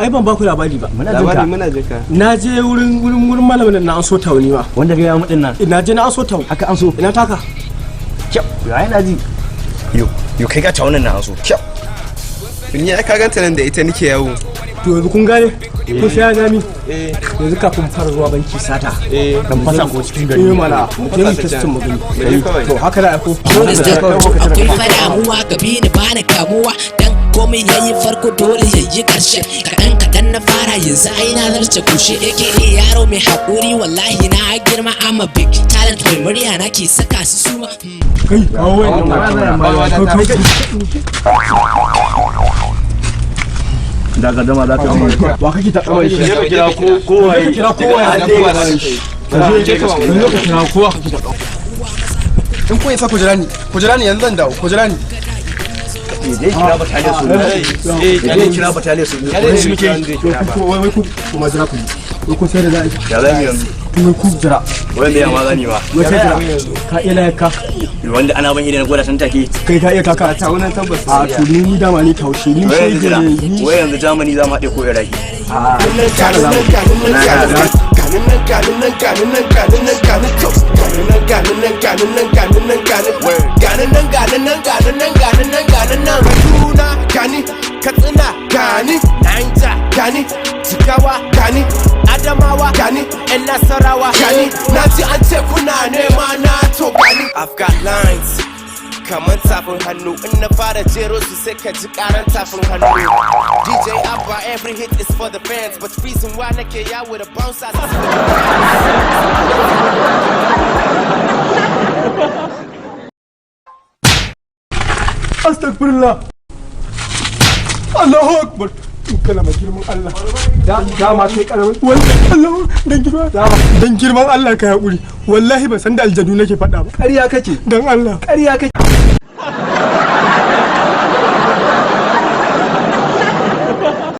ai ban ba ku labari ba. Muna jinka. Na je wurin malamin na an so tauni ma. Wanda ga ya mudin nan. Na je na an so tauni. Haka an so. Ina taka. Kyau. Ai na ji. Yo kai ga taunin nan an so. Kyau. Ni ai ka ganta nan da ita nake yawo. To yanzu kun gane? Kun sai gami? Yanzu kafin fara zuwa banki sata. Dan fasa ko cikin gari. Mana. Mutum testin mu gani. To haka da ko. Akwai fadamuwa gabi ni bani kamuwa dan komai yayi farko dole yayi karshe. Kadan na fara yanzu ai na zarce kushe ake yaro mai hakuri wallahi na girma I'm a big talent mai murya na ke saka su suma. Kai daga dama za ka yi wa kake ta kawai shi ka kira kowa ya kira kowa ya kira kowa In kun isa ku jira ni yanzu zan dawo ku jira ni. dai kira bataliya su dai kira bataliya su shi muke wai ku kuma jira ku ku sai da zai ya zan yanzu kuma ku jira wanda ya magani ba wai sai jira ka ila ka wanda ana ban idan gwada san take kai ka iya kaka Ta wannan tabbas. a to ni dama ni taushe ni sai da ni wai yanzu Germany za mu haɗe ko Iraki Gani, Katsina, Gani, Niger, Gani, Jigawa, Gani, Adamawa, Gani, and Nasarawa, Gani, Naji an ce kuna nema na to Gani. I've got lines, kaman tafin hannu, in na fara jero su sai ka ji karan tafin hannu. DJ Abba, every hit is for the fans, but reason why nake yawo with a bounce Astagfirullah. Allahu Akbar. Kana ma girman Allah. Da ma kai karamin wallahi Allah dan girman Allah ka hakuri. Wallahi ban san da aljanu nake faɗa ba. Ƙarya kake. Dan Allah. Ƙarya kake.